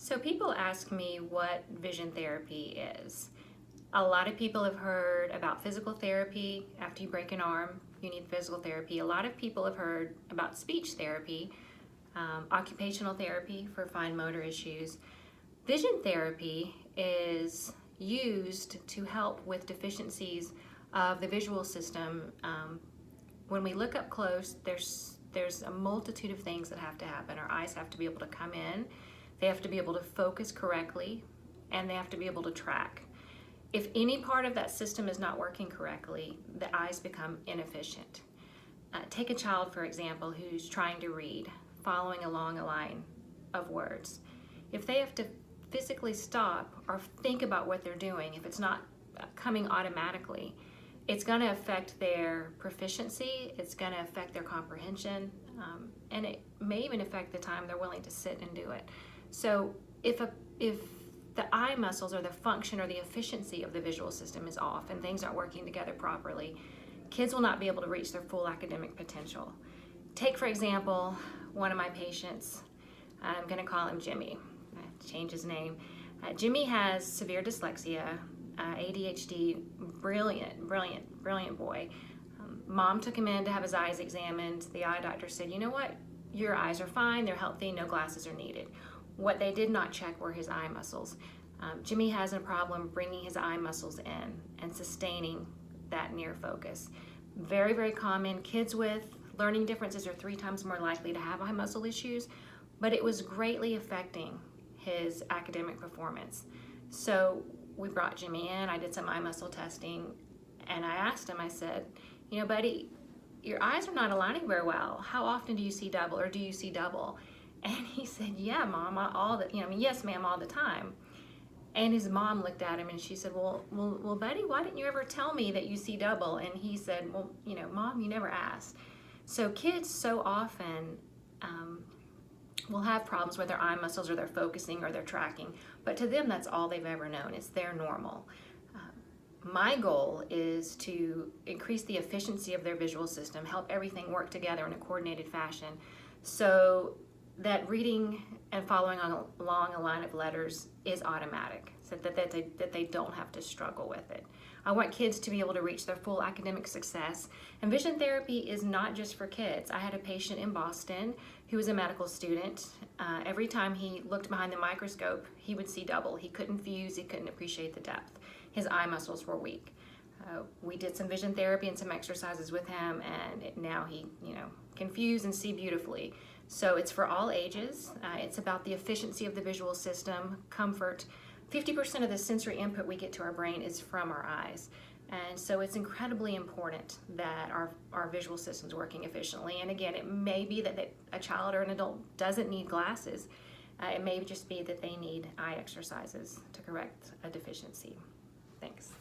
So people ask me what vision therapy is. A lot of people have heard about physical therapy. After you break an arm, you need physical therapy. A lot of people have heard about speech therapy, occupational therapy for fine motor issues. Vision therapy is used to help with deficiencies of the visual system. When we look up close, there's a multitude of things that have to happen. Our eyes have to be able to come in, they have to be able to focus correctly, and they have to be able to track. If any part of that system is not working correctly, the eyes become inefficient. Take a child, for example, who's trying to read, following along a line of words. If they have to physically stop or think about what they're doing, if it's not coming automatically, it's going to affect their proficiency, it's going to affect their comprehension, and it may even affect the time they're willing to sit and do it. So if the eye muscles or the function or the efficiency of the visual system is off and things aren't working together properly, kids will not be able to reach their full academic potential. Take, for example, one of my patients. I'm going to call him Jimmy. I have to change his name. Jimmy has severe dyslexia, ADHD, brilliant boy. Mom took him in to have his eyes examined. The eye doctor said, you know what, your eyes are fine, they're healthy, no glasses are needed. What they did not check were his eye muscles. Jimmy has a problem bringing his eye muscles in and sustaining that near focus. Very, very common. Kids with learning differences are 3 times more likely to have eye muscle issues, but it was greatly affecting his academic performance. So we brought Jimmy in, I did some eye muscle testing, and I asked him, I said, you know, buddy, your eyes are not aligning very well. How often do you see double, or do you see double? And he said, yeah, Mom, yes, ma'am, all the time. And his mom looked at him and she said, well, buddy, why didn't you ever tell me that you see double? And he said, well, Mom, you never asked. So kids so often will have problems with their eye muscles or their focusing or their tracking, but to them, that's all they've ever known. It's their normal. My goal is to increase the efficiency of their visual system, help everything work together in a coordinated fashion, so that reading and following along a line of letters is automatic, so that they don't have to struggle with it. I want kids to be able to reach their full academic success. And vision therapy is not just for kids. I had a patient in Boston who was a medical student. Every time he looked behind the microscope, he would see double. He couldn't fuse, he couldn't appreciate the depth. His eye muscles were weak. We did some vision therapy and some exercises with him, and now he, can fuse and see beautifully. So it's for all ages. It's about the efficiency of the visual system, comfort. 50% of the sensory input we get to our brain is from our eyes. And so it's incredibly important that our visual system's working efficiently. And again, it may be that a child or an adult doesn't need glasses. It may just be that they need eye exercises to correct a deficiency. Thanks.